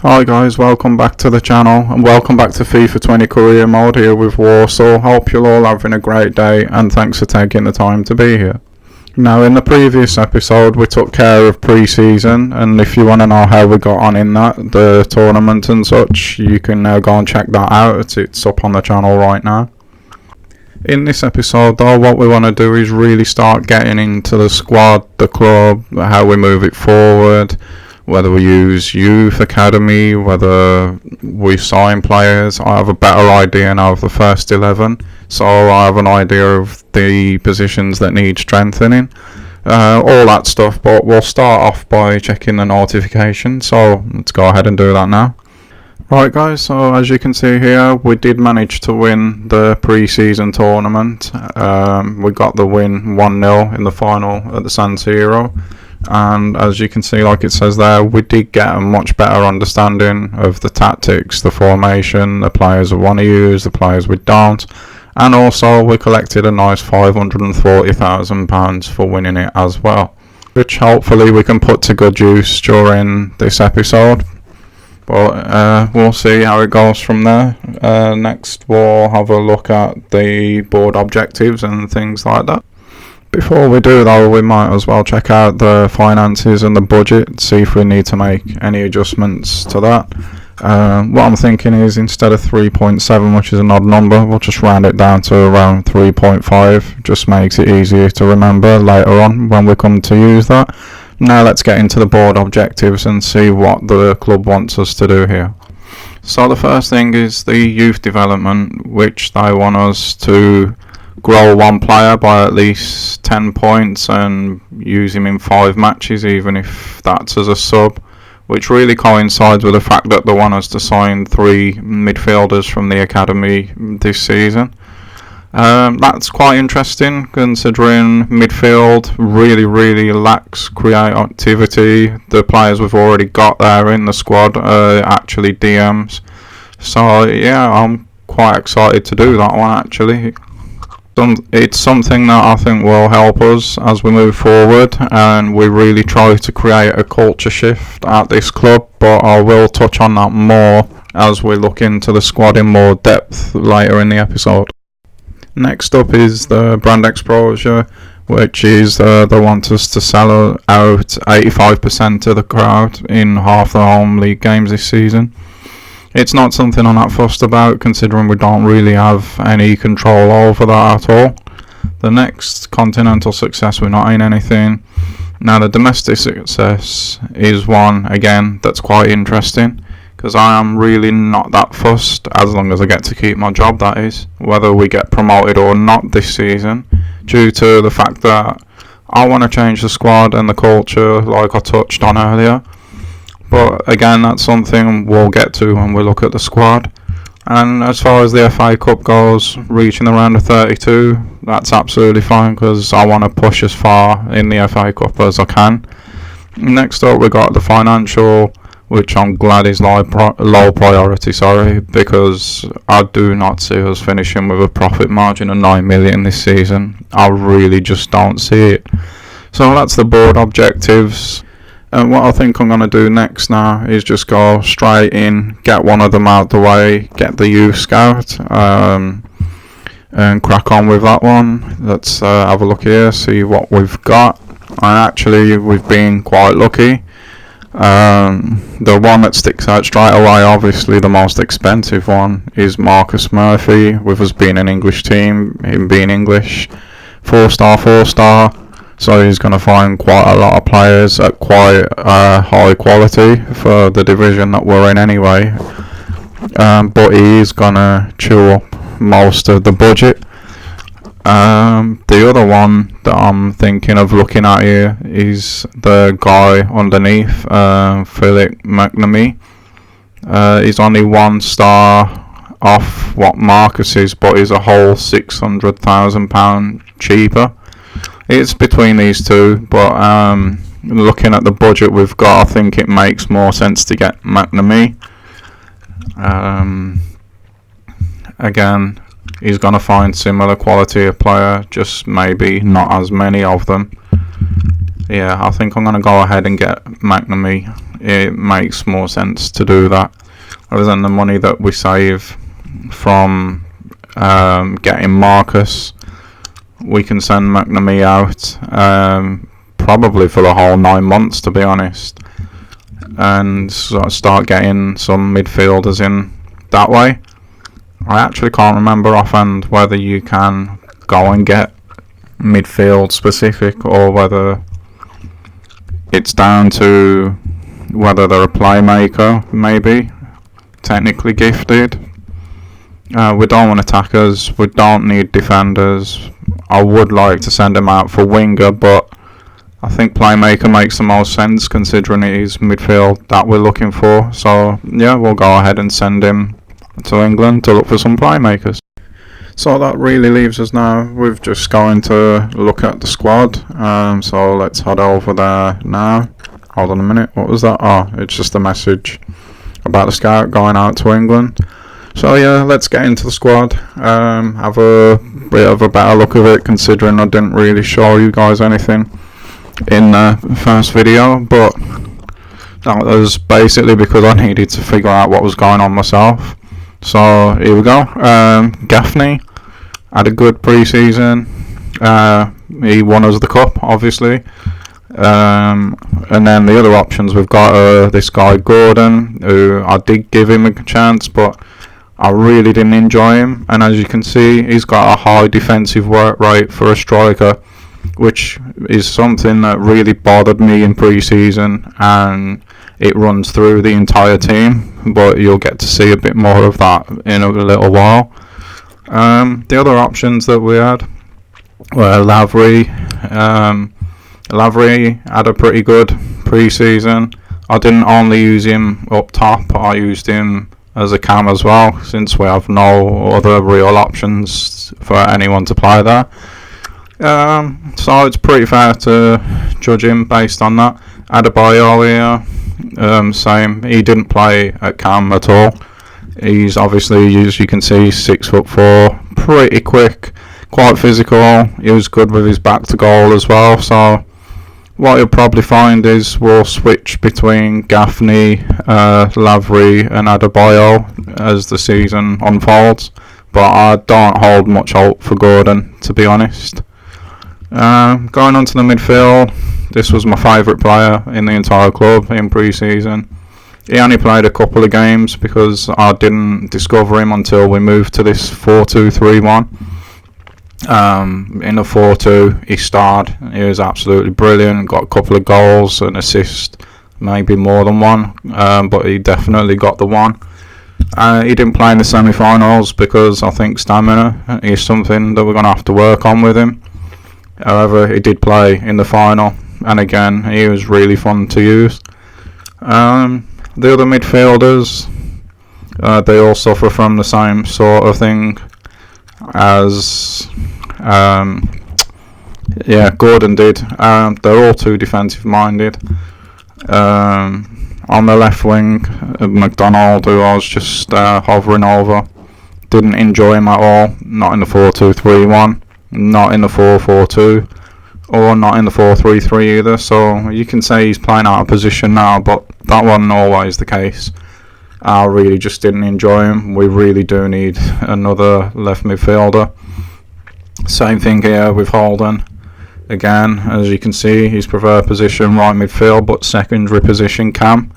Hi guys, welcome back to the channel and welcome back to FIFA 20 career mode here with Warsaw. Hope you're all having a great day and thanks for taking the time to be here. Now in the previous episode we took care of pre-season, and if you want to know how we got on in that, the tournament and such, you can now go and check that out. It's up on the channel right now. In this episode though, what we want to do is really start getting into the squad, the club, how we move it forward, whether we use youth academy, whether we sign players. I have a better idea now of the first 11, so I have an idea of the positions that need strengthening, all that stuff. But we'll start off by checking the notification, so let's go ahead and do that now. Right guys, so as you can see here, we did manage to win the pre-season tournament. We got the win 1-0 in the final at the San Siro. And as you can see, like it says there, we did get a much better understanding of the tactics, the formation, the players we want to use, the players we don't, and also we collected a nice £540,000 for winning it as well, which hopefully we can put to good use during this episode. But we'll see how it goes from there. Next we'll have a look at the board objectives and things like that. Before we do though, we might as well check out the finances and the budget, see if we need to make any adjustments to that. What I'm thinking is, instead of 3.7, which is an odd number, we'll just round it down to around 3.5. Just makes it easier to remember later on when we come to use that. Now let's get into the board objectives and see what the club wants us to do here. So the first thing is the youth development, which they want us to grow one player by at least 10 points and use him in 5 matches, even if that's as a sub, which really coincides with the fact that they want us to sign 3 midfielders from the academy this season. That's quite interesting, considering midfield really lacks creativity. The players we've already got there in the squad are actually DMs, so yeah, I'm quite excited to do that one actually. It's something that I think will help us as we move forward, and we really try to create a culture shift at this club, but I will touch on that more as we look into the squad in more depth later in the episode. Next up is the brand exposure, which is they want us to sell out 85% of the crowd in half the home league games this season. It's not something I'm that fussed about, considering we don't really have any control over that at all. The next, continental success, we're not in anything. Now the domestic success is one, again, that's quite interesting, because I am really not that fussed, as long as I get to keep my job, that is, whether we get promoted or not this season, due to the fact that I want to change the squad and the culture, like I touched on earlier. But again, that's something we'll get to when we look at the squad. And as far as the FA Cup goes, reaching the round of 32, that's absolutely fine, because I want to push as far in the FA Cup as I can. Next up, we got the financial, which I'm glad is low priority, because I do not see us finishing with a profit margin of 9 million this season. I really just don't see it. So that's the board objectives. And what I think I'm going to do next now is just go straight in, get one of them out the way, get the youth scout, and crack on with that one. Let's have a look here, see what we've got. And actually, we've been quite lucky. The one that sticks out straight away, obviously the most expensive one, is Marcus Murphy, with us being an English team, him being English, 4-star. So he's going to find quite a lot of players at quite high quality for the division that we're in anyway. But he is going to chew up most of the budget. The other one that I'm thinking of looking at here is the guy underneath, Philip McNamee. He's only 1 star off what Marcus is, but he's a whole £600,000 cheaper. It's between these two, but looking at the budget we've got, I think it makes more sense to get McNamee. Again, he's going to find similar quality of player, just maybe not as many of them. Yeah, I think I'm going to go ahead and get McNamee it makes more sense to do that other than the money that we save from getting Marcus. We can send McNamee out probably for the whole 9 months, to be honest, and sort of start getting some midfielders in that way. I actually can't remember offhand whether you can go and get midfield specific or whether it's down to whether they're a playmaker, maybe technically gifted. We don't want attackers, we don't need defenders. I would like to send him out for winger, but I think playmaker makes the most sense considering it is midfield that we're looking for. So yeah, we'll go ahead and send him to England to look for some playmakers. So that really leaves us now with just going to look at the squad. So let's head over there now. Hold on a minute, what was that? Oh, it's just a message about the scout going out to England. So yeah, let's get into the squad. Have a bit of a better look of it, considering I didn't really show you guys anything in the first video, but that was basically because I needed to figure out what was going on myself. So here we go. Gaffney had a good pre-season. He won us the cup, obviously. And then the other options we've got this guy Gordon, who I did give him a chance, but I really didn't enjoy him. And as you can see, he's got a high defensive work rate for a striker, which is something that really bothered me in pre-season, and it runs through the entire team, but you'll get to see a bit more of that in a little while. The other options that we had were Lavery. Lavery had a pretty good pre-season. I didn't only use him up top, I used him as a cam as well, since we have no other real options for anyone to play there. So it's pretty fair to judge him based on that. Adebayo here, same. He didn't play at cam at all. He's obviously, as you can see, 6'4", pretty quick, quite physical. He was good with his back to goal as well. So what you'll probably find is we'll switch between Gaffney, Lavery and Adebayo as the season unfolds. But I don't hold much hope for Gordon, to be honest. Going on to the midfield, this was my favourite player in the entire club in pre-season. He only played a couple of games because I didn't discover him until we moved to this 4-2-3-1. In the 4-2 he starred. He was absolutely brilliant, got a couple of goals, an assist, maybe more than one, but he definitely got the one. He didn't play in the semi-finals because I think stamina is something that we're going to have to work on with him. However, he did play in the final, and again, he was really fun to use. The other midfielders, they all suffer from the same sort of thing as Gordon did. They're all too defensive minded. On the left wing, McDonald, who I was just hovering over, didn't enjoy him at all. Not in the 4-2-3-1, not in the 4-4-2, or not in the 4-3-3 either. So you can say he's playing out of position now, but that wasn't always the case. I really just didn't enjoy him. We really do need another left midfielder. Same thing here with Holden. Again, as you can see, his preferred position right midfield, but secondary position cam.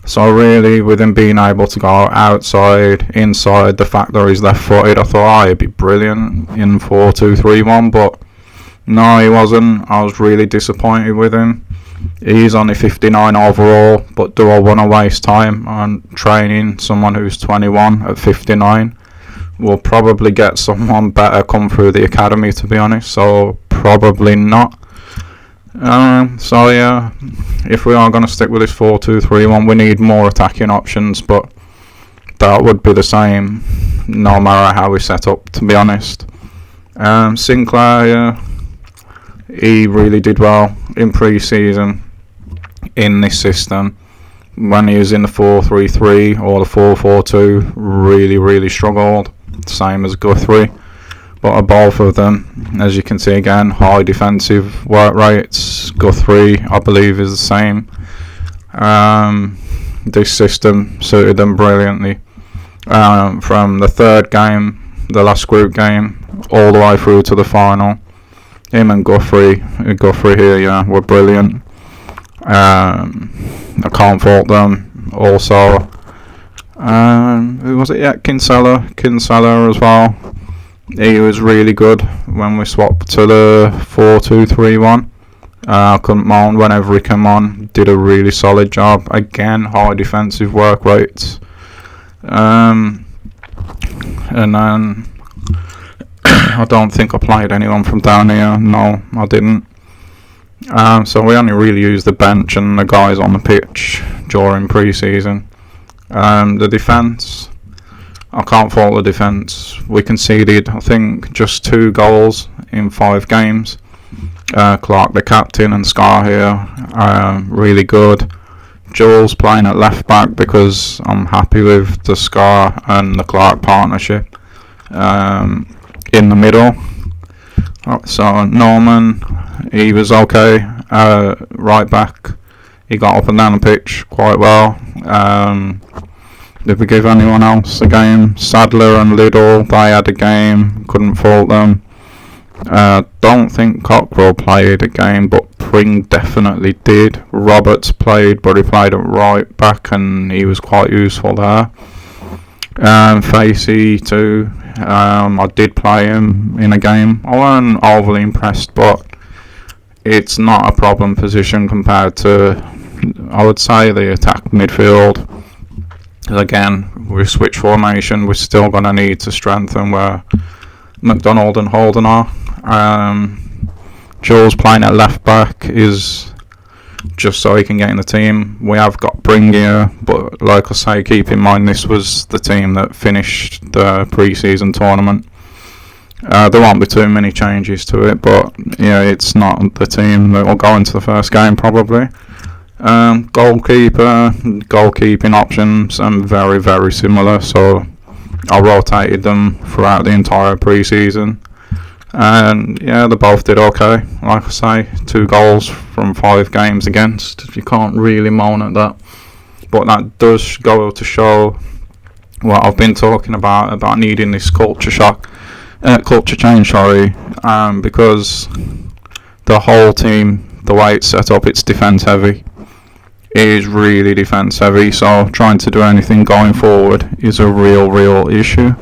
So really, with him being able to go outside, inside, the fact that he's left-footed, I thought he'd be brilliant in 4-2-3-1, but no, he wasn't. I was really disappointed with him. He's only 59 overall, but do I want to waste time on training someone who's 21 at 59? We'll probably get someone better come through the academy, to be honest, so probably not. So yeah, if we are going to stick with this 4-2-3-1, we need more attacking options, but that would be the same no matter how we set up, to be honest. Sinclair, yeah, he really did well in pre-season in this system. When he was in the 4-3-3 or the 4-4-2, really struggled, same as Guthrie. But both of them, as you can see again, high defensive work rates. Guthrie, I believe, is the same. This system suited them brilliantly. From the third game, the last group game, all the way through to the final. Him and Guthrie here, yeah, were brilliant. I can't fault them. Also, who was it? Yeah, Kinsella as well. He was really good when we swapped to the 4-2-3-1. I couldn't moan whenever he came on. Did a really solid job. Again, high defensive work rates. And then I don't think I played anyone from down here. No, I didn't. So we only really used the bench and the guys on the pitch during pre-season. The defence, I can't fault the defence. We conceded, I think, just 2 goals in 5 games. Clark, the captain, and Scar here, really good. Jules playing at left back because I'm happy with the Scar and the Clark partnership. In the middle, so Norman, he was okay. Right back, he got up and down the pitch quite well. Did we give anyone else a game? Sadler and Liddell, they had a game, couldn't fault them. Don't think Cockrell played a game, but Pring definitely did. Roberts played, but he played at right back and he was quite useful there. Facey too, I did play him in a game. I wasn't overly impressed, but it's not a problem position compared to, I would say, the attack midfield. Again, we switch formation, we're still going to need to strengthen where McDonald and Holden are. Jules playing at left back is just so he can get in the team. We have got Bring here, but like I say, keep in mind this was the team that finished the pre-season tournament. There won't be too many changes to it, but yeah, it's not the team that will go into the first game probably. Goalkeeping options, very, very similar, so I rotated them throughout the entire pre-season. And yeah, they both did okay. Like I say, 2 goals from 5 games against. You can't really moan at that. But that does go to show what I've been talking about needing this culture change, because the whole team, the way it's set up, it's defence heavy. It is really defence heavy, so trying to do anything going forward is a real issue.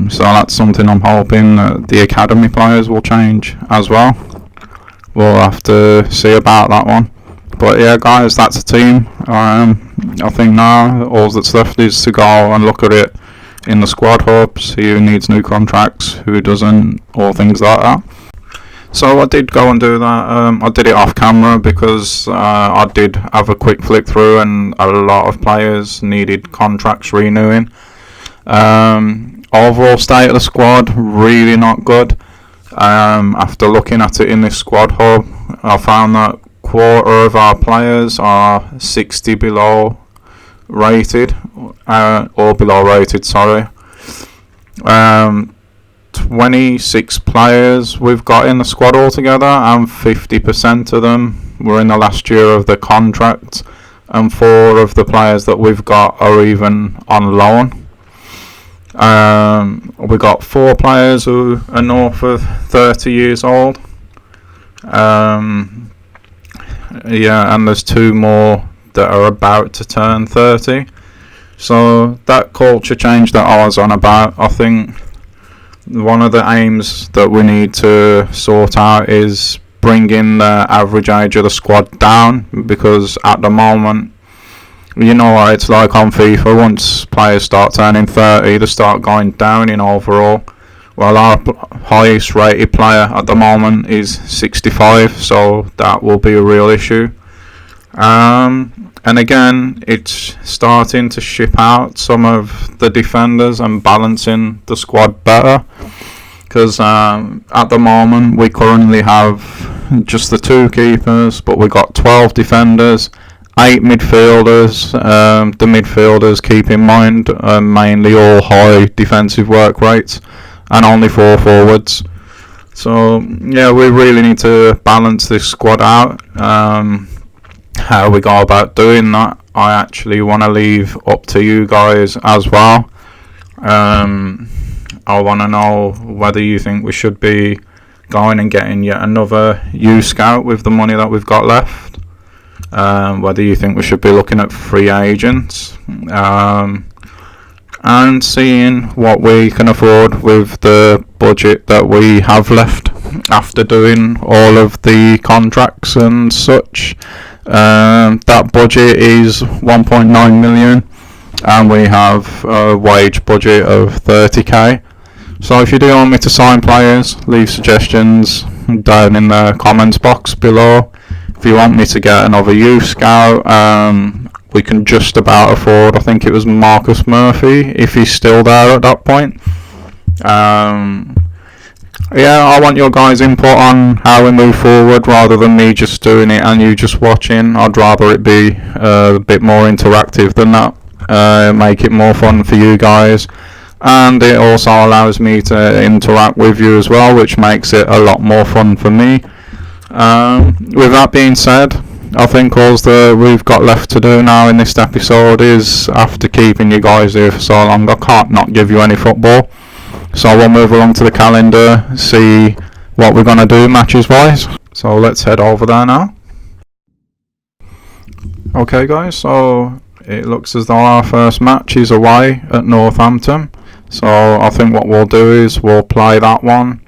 So that's something I'm hoping that the academy players will change as well. We'll have to see about that one. But yeah, guys, that's a team. I think now all that's left is to go and look at it in the squad hub, see who needs new contracts, who doesn't, or things like that. So I did go and do that. I did it off camera because I did have a quick flick through and a lot of players needed contracts renewing. Overall state of the squad, really not good. After looking at it in this squad hub, I found that quarter of our players are 60 below rated, or below rated, sorry. 26 players we've got in the squad altogether, and 50% of them were in the last year of the contract, and 4 of the players that we've got are even on loan. We got 4 players who are north of 30 years old. And there's 2 more that are about to turn 30. So that culture change that I was on about, I think one of the aims that we need to sort out is bringing the average age of the squad down, because at the moment, you know what it's like on FIFA, once players start turning 30, they start going down in overall. Well, our highest rated player at the moment is 65, so that will be a real issue. And again, it's starting to ship out some of the defenders and balancing the squad better, because at the moment we currently have just the 2 keepers, but we got 12 defenders, 8 midfielders. The midfielders, keep in mind, are mainly all high defensive work rates, and only 4 forwards. So yeah, we really need to balance this squad out. how we go about doing that, I actually want to leave up to you guys as well. I want to know whether you think we should be going and getting yet another youth scout with the money that we've got left. Whether you think we should be looking at free agents. And seeing what we can afford with the budget that we have left after doing all of the contracts and such. That budget is 1.9 million, and we have a wage budget of 30k. So if you do want me to sign players, leave suggestions down in the comments box below. If you want me to get another youth scout, we can just about afford, I think it was Marcus Murphy, if he's still there at that point. Yeah, I want your guys' input on how we move forward rather than me just doing it and you just watching. I'd rather it be a bit more interactive than that. Make it more fun for you guys. And it also allows me to interact with you as well, which makes it a lot more fun for me. With that being said, I think all that we've got left to do now in this episode is, after keeping you guys here for so long, I can't not give you any football. So we'll move along to the calendar, see what we're going to do matches wise. So let's head over there now. Okay guys, so it looks as though our first match is away at Northampton. So I think what we'll do is we'll play that one.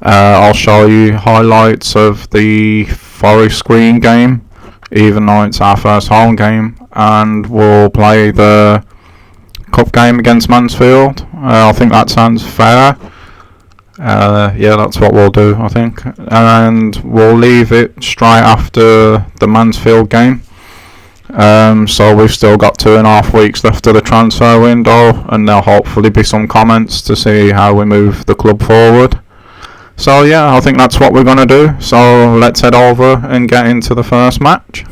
I'll show you highlights of the Forest Green game, even though it's our first home game, and we'll play the cup game against Mansfield. I think that sounds fair. Yeah, that's what we'll do, I think. And we'll leave it straight after the Mansfield game. So we've still got 2.5 weeks left of the transfer window, and there'll hopefully be some comments to see how we move the club forward. So yeah, I think that's what we're going to do. So let's head over and get into the first match.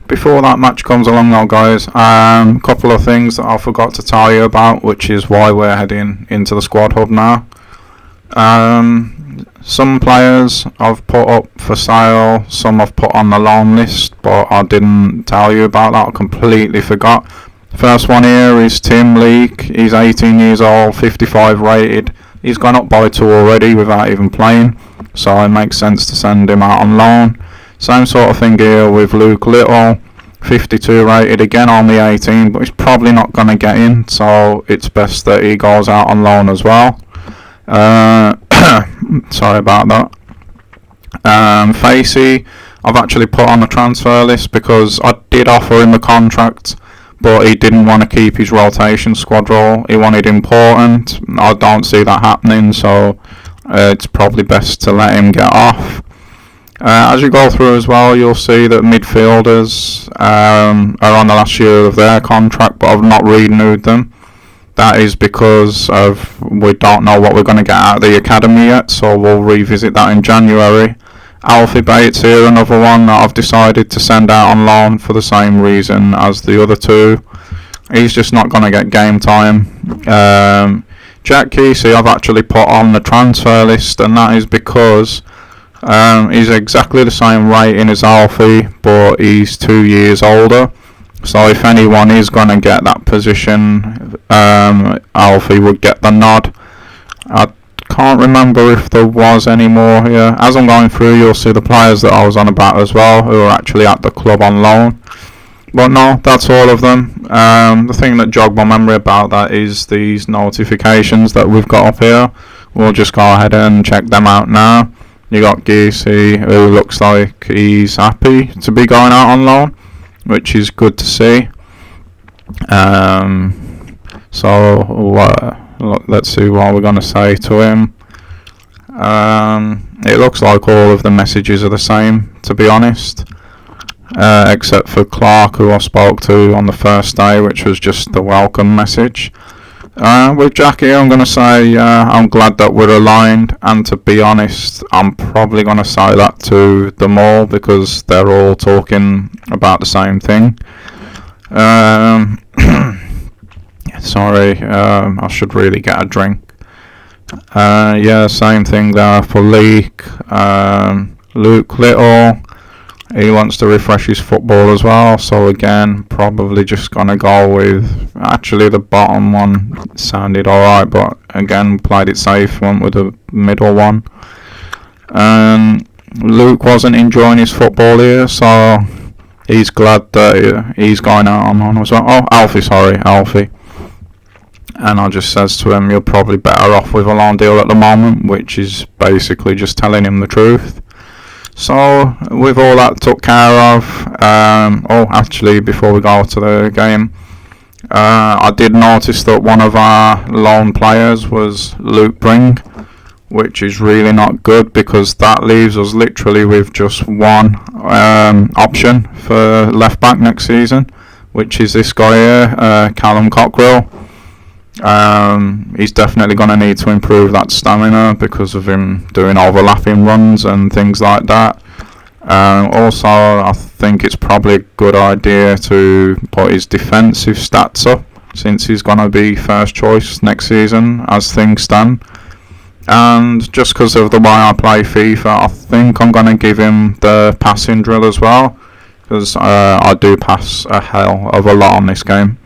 Before that match comes along though guys, a couple of things that I forgot to tell you about, which is why we're heading into the squad hub now. Some players I've put up for sale, some I've put on the loan list, but I didn't tell you about that, I completely forgot. First one here is Tim Leake. He's 18 years old, 55 rated. He's gone up by 2 already without even playing, so it makes sense to send him out on loan. Same sort of thing here with Luke Little, 52 rated, again only 18, but he's probably not going to get in, so it's best that he goes out on loan as well. Sorry about that. Facey, I've actually put on the transfer list because I did offer him a contract, but he didn't want to keep his rotation squad role. He wanted important. I don't see that happening, so it's probably best to let him get off. As you go through as well, you'll see that midfielders are on the last year of their contract, but I've not renewed them. That is because we don't know what we're going to get out of the academy yet, so we'll revisit that in January. Alfie Bates here, another one that I've decided to send out on loan for the same reason as the other two. He's just not going to get game time. Jack Kesey I've actually put on the transfer list, and that is because he's exactly the same rating as Alfie, but he's 2 years older. So if anyone is going to get that position, Alfie would get the nod. I can't remember if there was any more here. As I'm going through, you'll see the players that I was on about as well, who are actually at the club on loan. But no, that's all of them. The thing that jogged my memory about that is these notifications that we've got up here. We'll just go ahead and check them out now. You got Geesey, who looks like he's happy to be going out on loan, which is good to see. Let's see what we're going to say to him. It looks like all of the messages are the same, to be honest, except for Clark, who I spoke to on the first day, which was just the welcome message. With Jackie, I'm going to say I'm glad that we're aligned, and to be honest, I'm probably going to say that to them all because they're all talking about the same thing. Sorry, I should really get a drink. Yeah, same thing there for Leek. Luke Little, he wants to refresh his football as well. So again, probably just gonna go with, actually the bottom one sounded alright, but again played it safe, went with the middle one. And Luke wasn't enjoying his football here, so he's glad that he's going out on one as well. Oh, Alfie. And I just says to him, you're probably better off with a loan deal at the moment, which is basically just telling him the truth. So with all that took care of, actually before we go to the game, I did notice that one of our loan players was Luke Bring, which is really not good, because that leaves us literally with just one option for left back next season, which is this guy here, Callum Cockrell. He's definitely going to need to improve that stamina because of him doing overlapping runs and things like that. Also, I think it's probably a good idea to put his defensive stats up, since he's going to be first choice next season as things stand. And just because of the way I play FIFA, I think I'm going to give him the passing drill as well, because I do pass a hell of a lot on this game.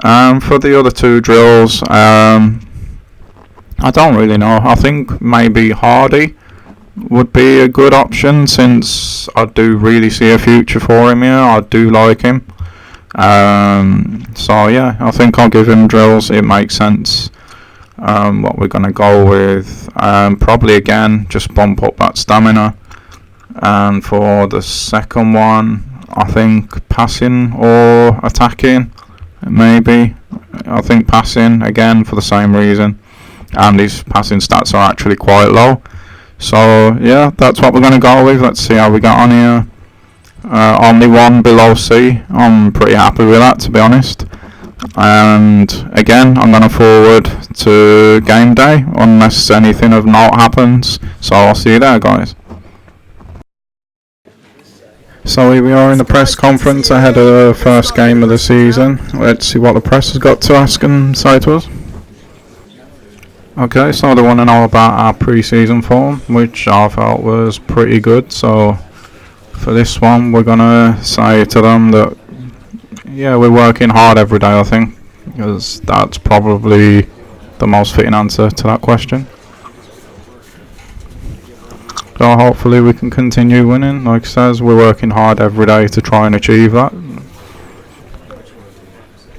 For the other two drills, I don't really know. I think maybe Hardy would be a good option, since I do really see a future for him here. I do like him. So yeah, I think I'll give him drills. It makes sense. What we're going to go with, probably again just bump up that stamina. And for the second one, I think passing or attacking, maybe. I think passing again for the same reason, and his passing stats are actually quite low. So yeah, that's what we're going to go with. Let's see how we got on here. Only one below C. I'm pretty happy with that, to be honest. And again, I'm going to forward to game day unless anything of note happens. So I'll see you there, guys. So here we are in the press conference ahead of the first game of the season. Let's see what the press has got to ask and say to us. Okay, so they want to know about our pre-season form, which I felt was pretty good. So for this one, we're going to say to them that, yeah, we're working hard every day, I think, because that's probably the most fitting answer to that question. So hopefully we can continue winning. Like it says, we're working hard every day to try and achieve that.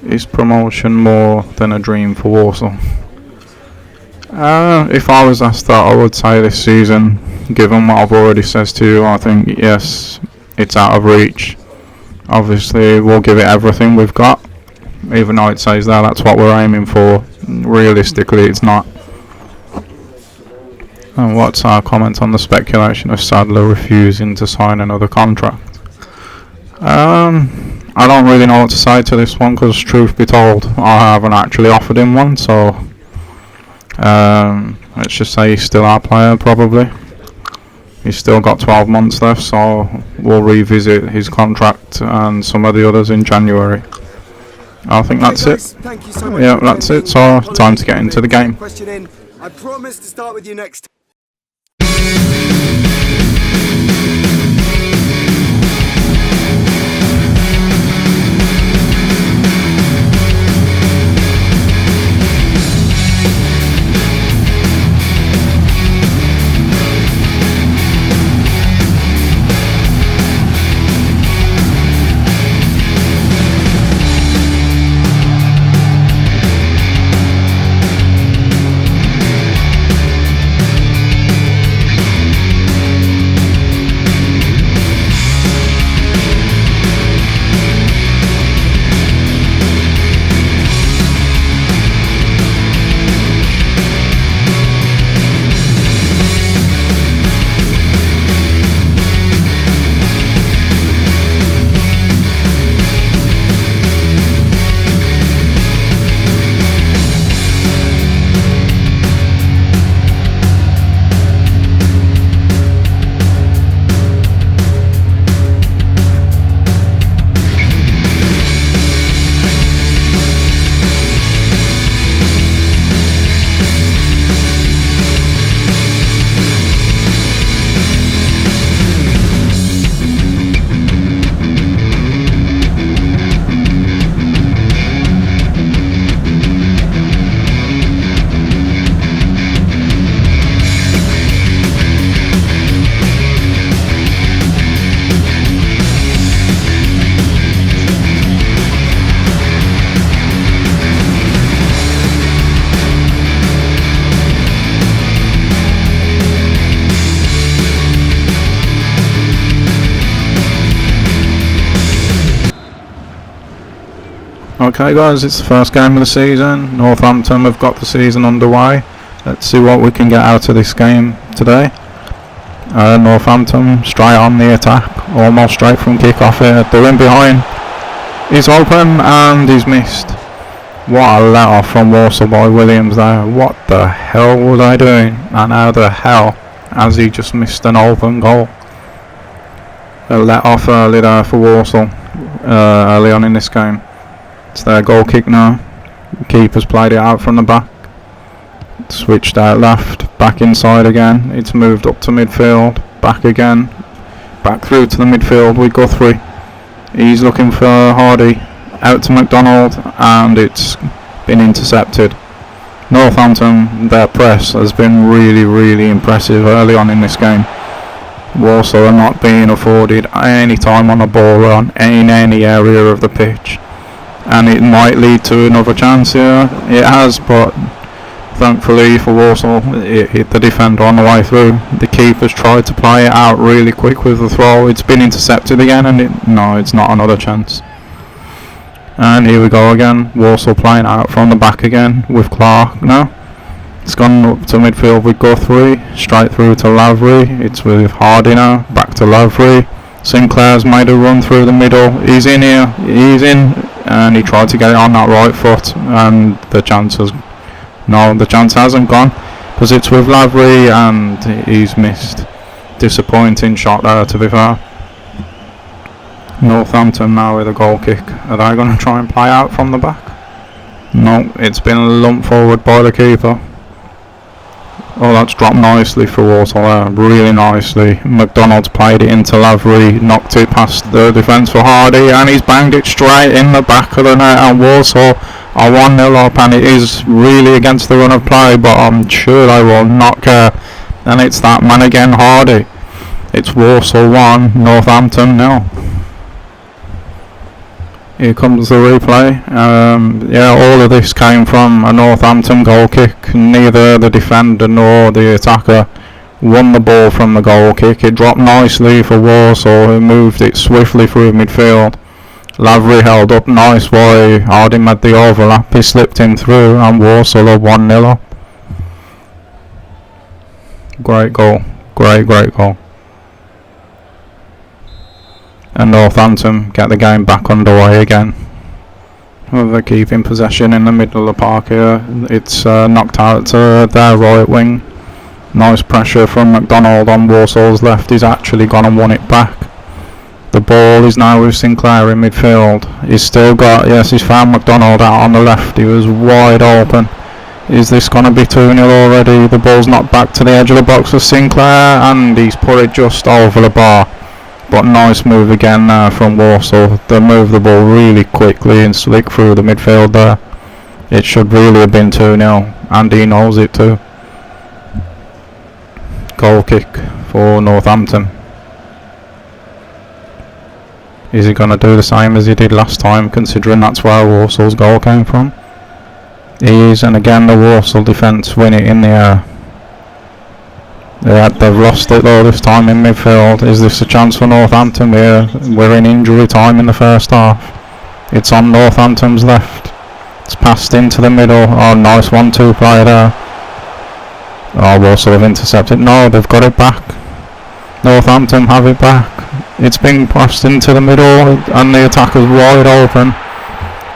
Is promotion more than a dream for Warsaw? If I was asked that, I would say this season, given what I've already said to you, I think yes, it's out of reach. Obviously, we'll give it everything we've got, even though it says that that's what we're aiming for. Realistically, it's not. And what's our comment on the speculation of Sadler refusing to sign another contract? I don't really know what to say to this one, because truth be told, I haven't actually offered him one, so let's just say he's still our player, probably. He's still got 12 months left, so we'll revisit his contract and some of the others in January. I think that's it. Thank you so much. Yeah, that's it, so time to get into the game. I promise to start with you next. Okay guys, it's the first game of the season. Northampton have got the season underway. Let's see what we can get out of this game today. Northampton straight on the attack, almost straight from kick-off here. They're in behind. He's open and he's missed. What a let-off from Walsall by Williams there. What the hell was I doing? And how the hell has he just missed an open goal? A let-off early there for Walsall early on in this game. It's their goal kick now. The keeper's played it out from the back. Switched out left, back inside again. It's moved up to midfield, back again. Back through to the midfield with Guthrie. He's looking for Hardy. Out to McDonald, and it's been intercepted. Northampton, their press has been really impressive early on in this game. Walsall are not being afforded any time on the ball run in any area of the pitch. And it might lead to another chance here. It has, but thankfully for Walsall, it hit the defender on the way through. The keeper's tried to play it out really quick with the throw. It's been intercepted again, and it's not another chance. And here we go again. Walsall playing out from the back again with Clark now. It's gone up to midfield with Guthrie, straight through to Lavery. It's with Hardy now, back to Lavery. Sinclair's made a run through the middle. He's in here, he's in, and he tried to get it on that right foot, and the chance hasn't gone, because it's with Lavery and he's missed. Disappointing shot there, to be fair. Northampton now with a goal kick. Are they going to try and play out from the back? No, it's been lumped forward by the keeper. Oh, that's dropped nicely for Walsall there, really nicely. McDonald's played it into Lavery, knocked it past the defence for Hardy, and he's banged it straight in the back of the net, and Walsall are 1-0 up, and it is really against the run of play, but I'm sure they will not care. And it's that man again, Hardy. It's Walsall 1, Northampton 0. Here comes the replay. All of this came from a Northampton goal kick. Neither the defender nor the attacker won the ball from the goal kick. It dropped nicely for Walsall, who moved it swiftly through midfield. Lavery held up nice while Hardy made the overlap. He slipped him through, and Walsall are 1-0 up. Great goal. Great goal. And Northampton get the game back underway again. They're keeping possession in the middle of the park here. It's knocked out to their right wing. Nice pressure from McDonald on Walsall's left. He's actually gone and won it back. The ball is now with Sinclair in midfield. He's found McDonald out on the left. He was wide open. Is this going to be 2-0 already? The ball's knocked back to the edge of the box for Sinclair, and he's put it just over the bar. But nice move again from Walsall. They move the ball really quickly and slick through the midfield there. It should really have been 2-0, and he knows it too. Goal kick for Northampton. Is he going to do the same as he did last time, considering that's where Walsall's goal came from? He is, and again the Walsall defence win it in the air. They've lost it though this time in midfield. Is this a chance for Northampton here? We're in injury time in the first half. It's on Northampton's left. It's passed into the middle. Oh, nice 1-2 play there. Oh, Walsall have intercepted. No, they've got it back. Northampton have it back. It's been passed into the middle, and the attacker's wide open,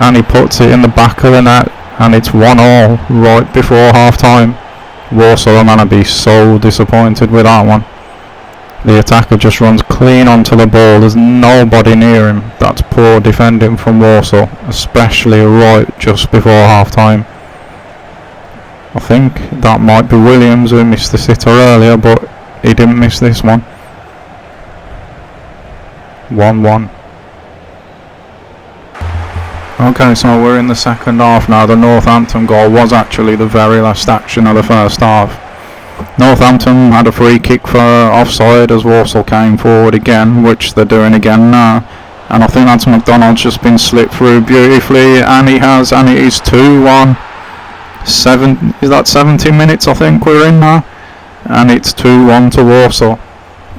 and he puts it in the back of the net, and it's 1-1 right before half time. Walsall are going to be so disappointed with that one. The attacker just runs clean onto the ball. There's nobody near him. That's poor defending from Walsall, especially right just before half time. I think that might be Williams, who missed the sitter earlier, but he didn't miss this one. 1-1. Okay, so we're in the second half now. The Northampton goal was actually the very last action of the first half. Northampton had a free kick for offside as Walsall came forward again, which they're doing again now. And I think that's McDonald's just been slipped through beautifully, and he has, and it is 2-1. Is that 70 minutes I think we're in now? And it's 2-1 to Walsall.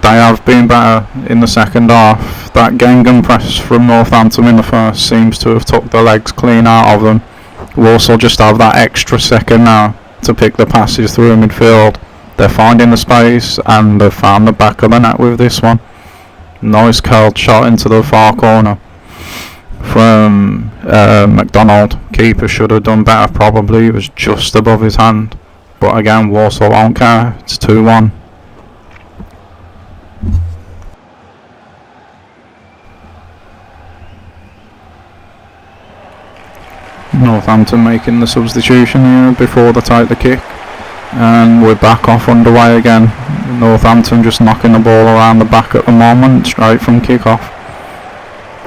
they have been better in the second half. That Gengham press from Northampton in the first seems to have took the legs clean out of them. Walsall just have that extra second now to pick the passes through midfield. They're finding the space and they've found the back of the net with this one. Nice curled shot into the far corner from McDonald. Keeper should have done better probably, it was just above his hand. But again, Walsall won't care, it's 2-1. Northampton making the substitution here before they take the kick, and we're back off underway again. Northampton just knocking the ball around the back at the moment, straight from kick-off,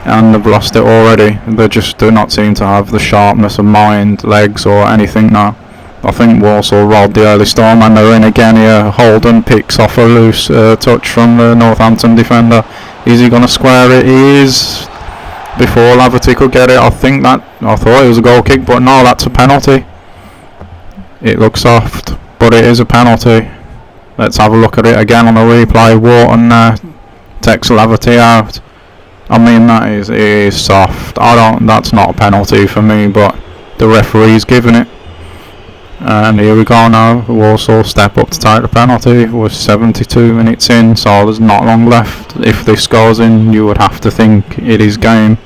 and they've lost it already. They just do not seem to have the sharpness of mind, legs or anything now. I think Walsall robbed the early storm and they're in again here. Holden picks off a loose touch from the Northampton defender. Is he going to square it? He is. Before Laverty could get it, I thought it was a goal kick, but no, that's a penalty. It looks soft, but it is a penalty. Let's have a look at it again on the replay. Wharton takes Laverty out. I mean, it is soft. That's not a penalty for me, but the referee's giving it. And here we go now. Walsall step up to take the penalty. We're 72 minutes in, so there's not long left. If this goes in, you would have to think it is game.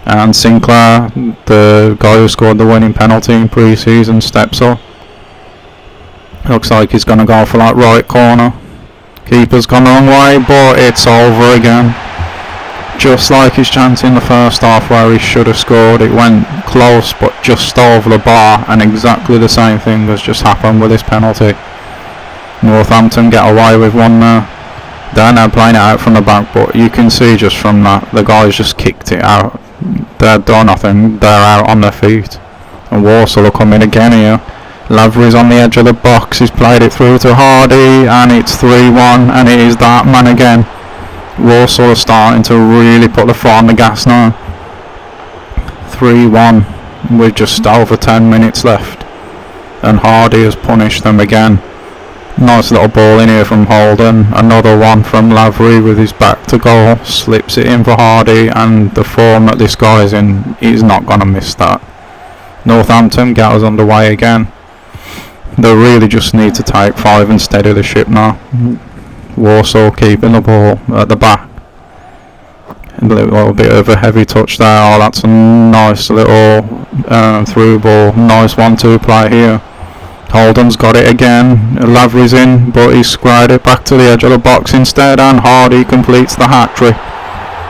And Sinclair, the guy who scored the winning penalty in pre-season, steps up. Looks like he's going to go for that right corner. Keeper's gone the wrong way, but it's over again. Just like his chance in the first half where he should have scored. It went close but just over the bar, and exactly the same thing has just happened with this penalty. Northampton get away with one there. They're now playing it out from the back, but you can see just from that the guys just kicked it out. They're done nothing, they're out on their feet. And Walsall will come in again here. Lavery's on the edge of the box, he's played it through to Hardy, and it's 3-1, and it is that man again. Walsall are starting to really put the foot on the gas now. 3-1 with just over 10 minutes left, and Hardy has punished them again. Nice little ball in here from Holden, another one from Lavery with his back to goal, slips it in for Hardy, and the form that this guy's in, he's not going to miss that. Northampton get us underway again. They really just need to take 5 and steady the ship now. Walsall keeping the ball at the back. A little bit of a heavy touch there. Oh, that's a nice little through ball. Nice 1-2 play here. Holden's got it again. Lavery's in, but he's squared it back to the edge of the box instead, and Hardy completes the hat-trick.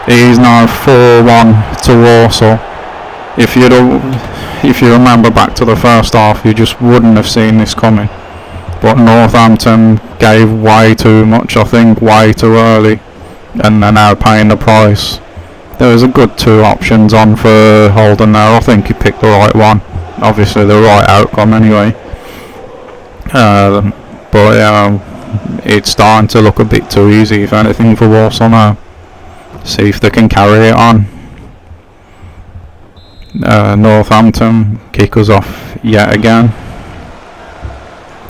He's now 4-1 to Walsall. If you remember back to the first half, you just wouldn't have seen this coming. But Northampton gave way too much, I think, way too early, and they're now paying the price. There was a good 2 options on for Holden there. I think he picked the right one. Obviously the right outcome anyway. But it's starting to look a bit too easy, if anything, for Walsall now. See if they can carry it on. Northampton kick us off yet again.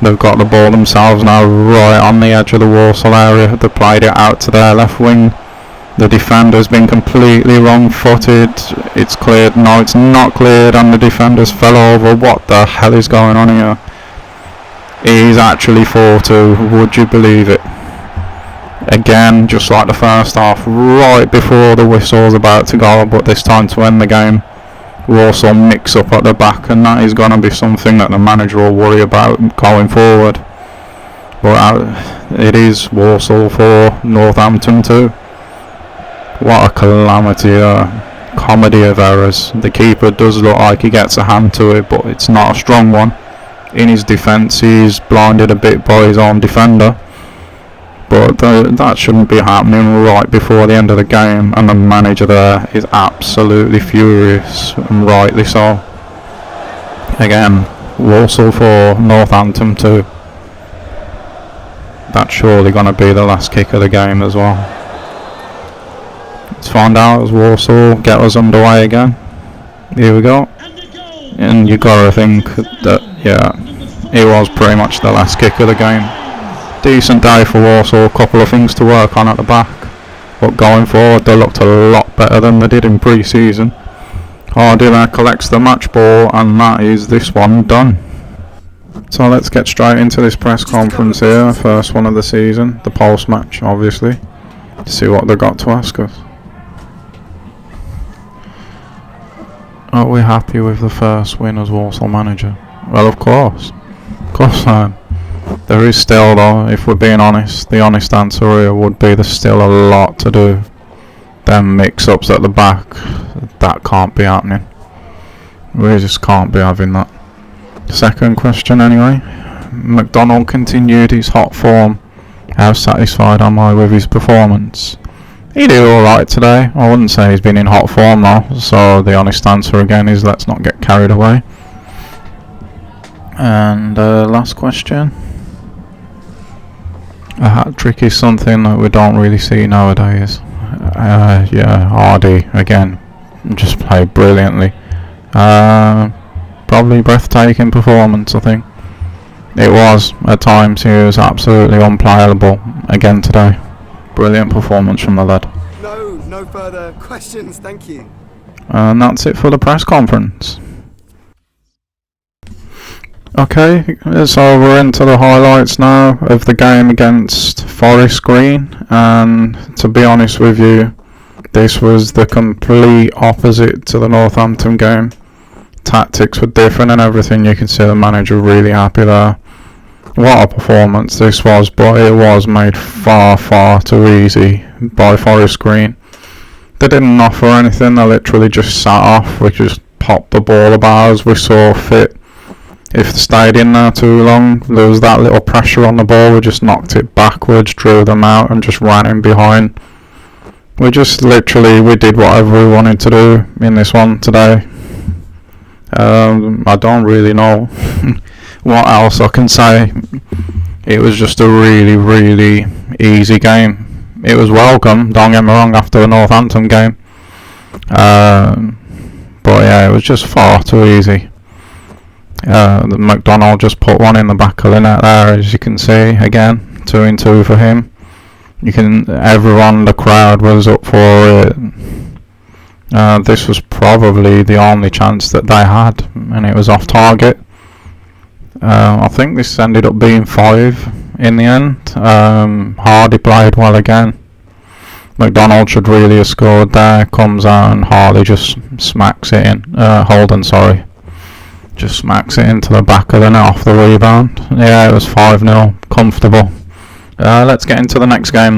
They've got the ball themselves now right on the edge of the Walsall area. They played it out to their left wing. The defender's been completely wrong-footed. It's cleared. No, it's not cleared, and the defenders fell over. What the hell is going on here? He's actually 4-2. Would you believe it? Again, just like the first half, right before the whistle's about to go, but this time to end the game. Walsall mix up at the back, and that is going to be something that the manager will worry about going forward. But it is Walsall 4, Northampton 2. What a calamity, comedy of errors. The keeper does look like he gets a hand to it, but it's not a strong one. In his defence, he's blinded a bit by his own defender. But that shouldn't be happening right before the end of the game, and the manager there is absolutely furious, and rightly so. Again, Walsall 4, Northampton 2. That's surely going to be the last kick of the game as well. Let's find out as Walsall get us underway again. Here we go. And you got to think that, yeah, it was pretty much the last kick of the game. Decent day for Warsaw, a couple of things to work on at the back, but going forward they looked a lot better than they did in pre-season. Hardy there collects the match ball, and that is this one done. So let's get straight into this press conference here, first one of the season, the post-match obviously, to see what they got to ask us. Are we happy with the first win as Warsaw manager? Well, of course I am. There is still, though, if we're being honest, the honest answer here would be there's still a lot to do. Them mix-ups at the back, that can't be happening. We just can't be having that. Second question anyway. McDonald continued his hot form. How satisfied am I with his performance? He did alright today. I wouldn't say he's been in hot form though, so the honest answer again is let's not get carried away. And last question. A hat-trick is something that we don't really see nowadays. Yeah, Hardy again just played brilliantly. Probably breathtaking performance, I think. It was, at times he was absolutely unplayable again today. Brilliant performance from the lad. No further questions, thank you. And that's it for the press conference. Okay, so we're into the highlights now of the game against Forest Green, and to be honest with you, this was the complete opposite to the Northampton game. Tactics were different and everything. You can see the manager really happy there. What a performance this was, but it was made far too easy by Forest Green. They didn't offer anything, they literally just sat off. We just popped the ball about as we saw fit. If they stayed in there too long, there was that little pressure on the ball, we just knocked it backwards, drew them out and just ran in behind. We just literally, we did whatever we wanted to do in this one today. I don't really know what else I can say. It was just a really easy game. It was welcome, don't get me wrong, after the Northampton game. But yeah, it was just far too easy. The McDonald just put one in the back of the net there, as you can see. Again, 2-2 for him. Everyone, the crowd was up for it. This was probably the only chance that they had, and it was off target. I think this ended up being 5 in the end. Hardy played well again. McDonald should really have scored there. Comes out and Hardy just smacks it in. Holden, sorry. Just smacks it into the back of the net off the rebound. Yeah, it was 5-0. Comfortable. Let's get into the next game.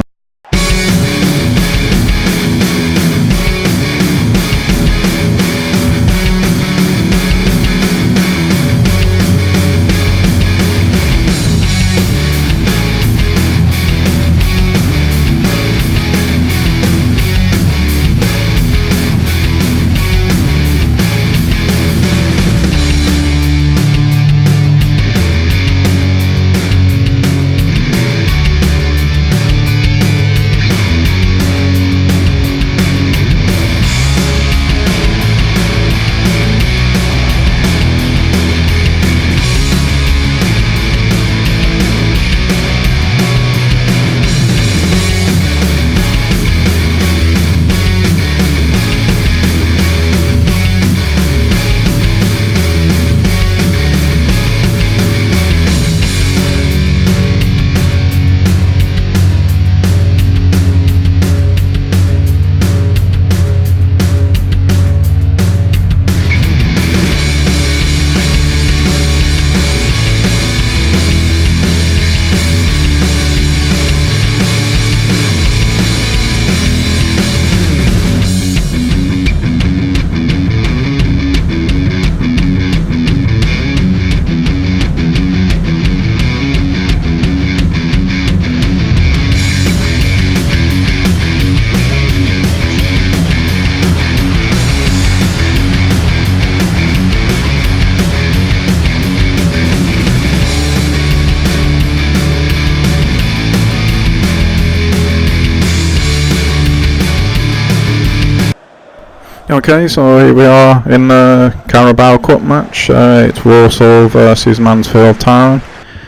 Okay, so here we are in the Carabao Cup match. It's Warsaw versus Mansfield Town,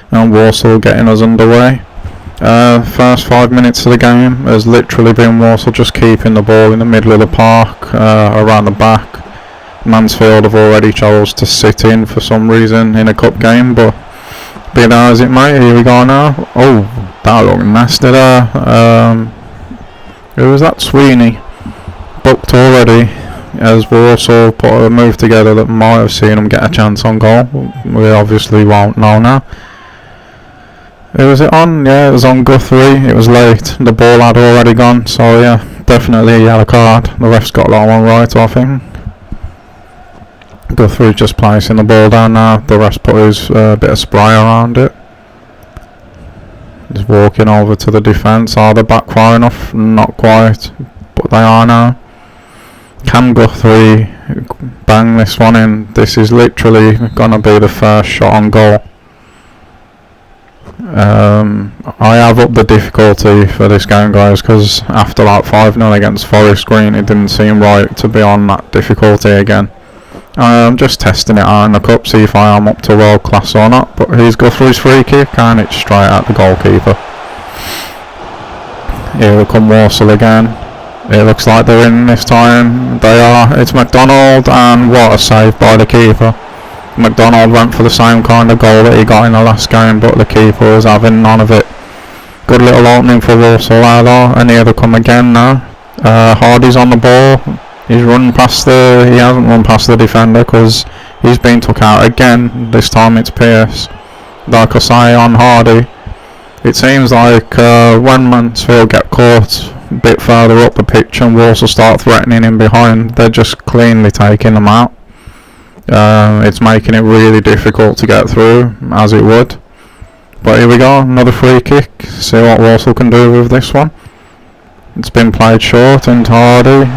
and Warsaw getting us underway. First 5 minutes of the game has literally been Walsall just keeping the ball in the middle of the park, around the back. Mansfield have already chose to sit in for some reason in a cup game, but be that as it may, here we go now. Oh, that looked nasty there. Who was that? Sweeney. Booked already, as Walsall put a move together that might have seen him get a chance on goal. We obviously won't know now. Who was it on? Yeah, it was on Guthrie. It was late. The ball had already gone, so yeah, definitely a yellow card. The ref's got that one right, I think. Guthrie just placing the ball down now. The ref's put his bit of spray around it. He's walking over to the defence. Are they back far enough? Not quite, but they are now. Can Guthrie bang this one in? This is literally going to be the first shot on goal. I have upped the difficulty for this game, guys, because after that 5-0 against Forest Green, it didn't seem right to be on that difficulty again. I'm just testing it out in the cup, see if I am up to world class or not. But here's Guthrie's free kick, and it's straight at the goalkeeper. Here we come Walsall again. It looks like they're in this time. They are. It's McDonald, and what a save by the keeper. McDonald went for the same kind of goal that he got in the last game, but the keeper was having none of it. Good little opening for Walsall though, and here they come again now. Hardy's on the ball. He hasn't run past the defender because he's been took out again. This time it's Pearce. Like I say on Hardy, it seems like when Mansfield get caught a bit further up the pitch and Walsall start threatening him behind, they're just cleanly taking them out. It's making it really difficult to get through, as it would. But here we go, another free kick. See what Walsall can do with this one. It's been played short into Hardy.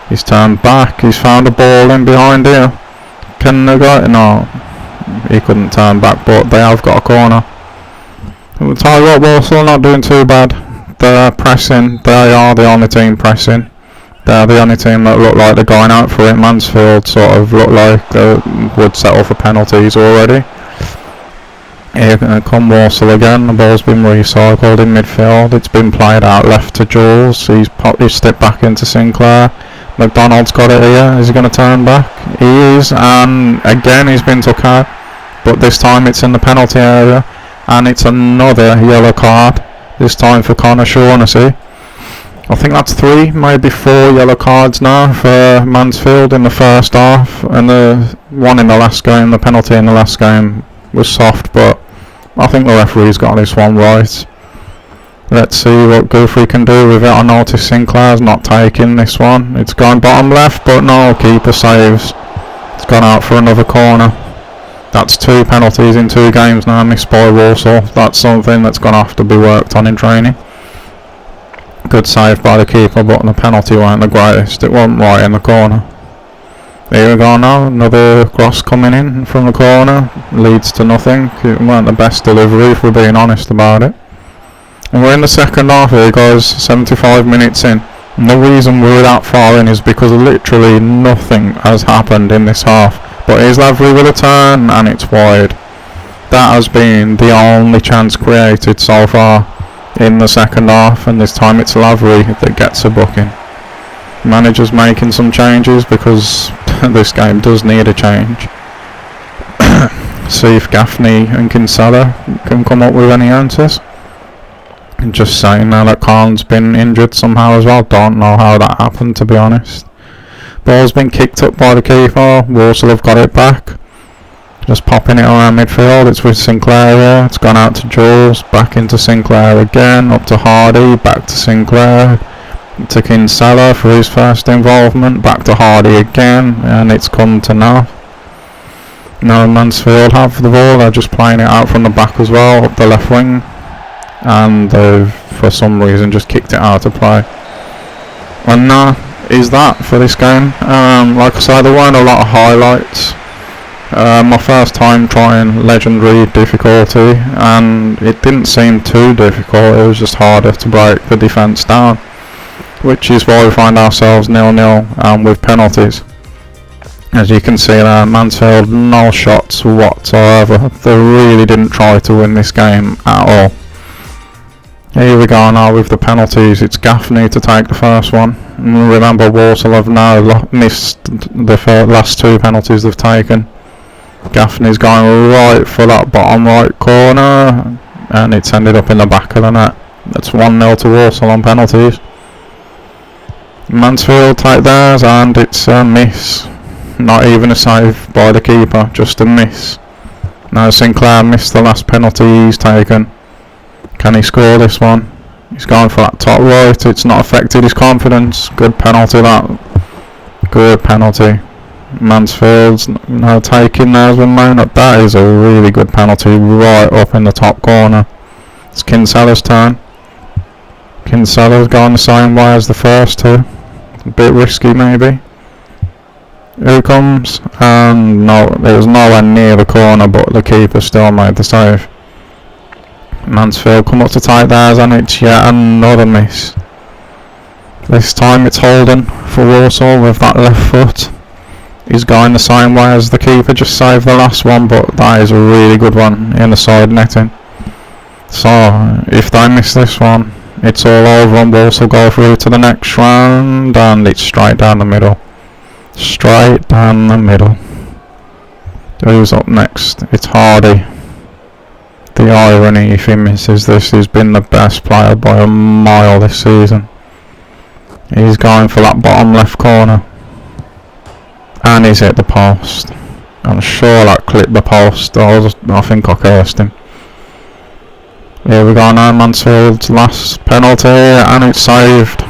He's turned back, he's found a ball in behind here. Can they go? No, he couldn't turn back, but they have got a corner. I'll tell you what, Walsall not doing too bad. They're pressing, they are the only team pressing. They're the only team that look like they're going out for it. Mansfield sort of look like they would settle for penalties already. Here come Walsall again. The ball's been recycled in midfield. It's been played out left to Jules. He's popped his step back into Sinclair. McDonald's got it here. Is he going to turn back? He is, and again he's been took out. But this time it's in the penalty area, and it's another yellow card. This time for Connor Shaughnessy. I think that's 3, maybe 4 yellow cards now for Mansfield in the first half, and the one in the last game, the penalty in the last game, was soft, but I think the referee's got this one right. Let's see what Guthrie can do with it. I notice Sinclair's not taking this one. It's gone bottom left, but no, keeper saves. It's gone out for another corner. That's 2 penalties in 2 games now missed by Walsall. That's something that's going to have to be worked on in training. Good save by the keeper, but the penalty weren't the greatest. It wasn't right in the corner. Here we go now, another cross coming in from the corner. Leads to nothing. It weren't the best delivery if we're being honest about it. And we're in the second half here, guys, 75 minutes in. And the reason we're that far in is because literally nothing has happened in this half. But here's Lavery with a turn, and it's wide. That has been the only chance created so far in the second half, and this time it's Lavery that gets a booking. Manager's making some changes because this game does need a change. See if Gaffney and Kinsella can come up with any answers. Just saying now that Khan's been injured somehow as well. Don't know how that happened, to be honest. Ball's been kicked up by the keeper. Walsall have got it back. Just popping it around midfield. It's with Sinclair here. It's gone out to Jules. Back into Sinclair again. Up to Hardy. Back to Sinclair. To Kinsella for his first involvement. Back to Hardy again. And it's come to now. Now Mansfield have the ball. They're just playing it out from the back as well. Up the left wing. And they've for some reason just kicked it out of play. And that is that for this game. Like I said, there weren't a lot of highlights. My first time trying legendary difficulty, and it didn't seem too difficult. It was just harder to break the defence down, which is why we find ourselves 0-0 and with penalties. As you can see there, Mansfield no shots whatsoever. They really didn't try to win this game at all. Here we go now with the penalties. It's Gaffney to take the first one. Remember, Walsall have now missed the last 2 penalties they've taken. Gaffney's going right for that bottom right corner, and it's ended up in the back of the net. That's 1-0 to Walsall on penalties. Mansfield take theirs, and it's a miss. Not even a save by the keeper, just a miss. Now Sinclair missed the last penalty he's taken. Can he score this one? He's going for that top right. It's not affected his confidence. Good penalty that. Good penalty. Mansfield's now taking theirs with Maynard. That is a really good penalty right up in the top corner. It's Kinsella's turn. Kinsella's going the same way as the first 2. A bit risky maybe. Who comes? No, it was nowhere near the corner, but the keeper still made the save. Mansfield come up to take theirs, and it's yet another miss. This time it's Holden for Walsall with that left foot. He's going the same way as the keeper just saved the last one, but that is a really good one in the side netting. So if they miss this one, it's all over and Walsall go through to the next round, and it's straight down the middle. Straight down the middle. Who's up next? It's Hardy. The irony, if he misses this, he's been the best player by a mile this season. He's going for that bottom left corner. And he's hit the post. I'm sure that clipped the post. I think I cursed him. Here we go now, Mansfield's last penalty, and it's saved.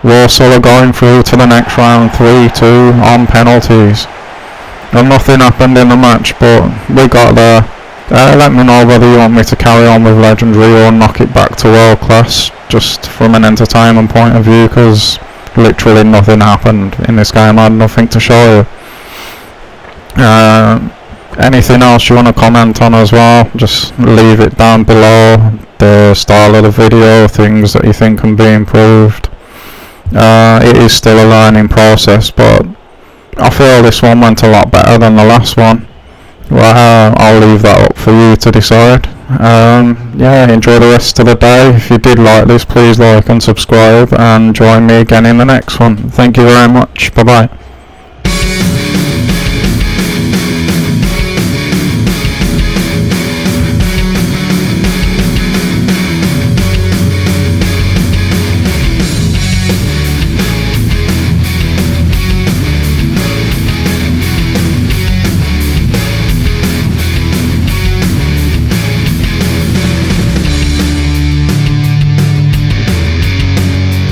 Walsall are going through to the next round, 3-2 on penalties. And nothing happened in the match, but we got there. Let me know whether you want me to carry on with Legendary or knock it back to World Class, just from an entertainment point of view, because literally nothing happened in this game. I had nothing to show you. Anything else you want to comment on as well, just leave it down below. The style of the video, things that you think can be improved. It is still a learning process, but I feel this one went a lot better than the last one. Well, I'll leave that up for you to decide. Yeah, enjoy the rest of the day. If you did like this, please like and subscribe, and join me again in the next one. Thank you very much. Bye bye.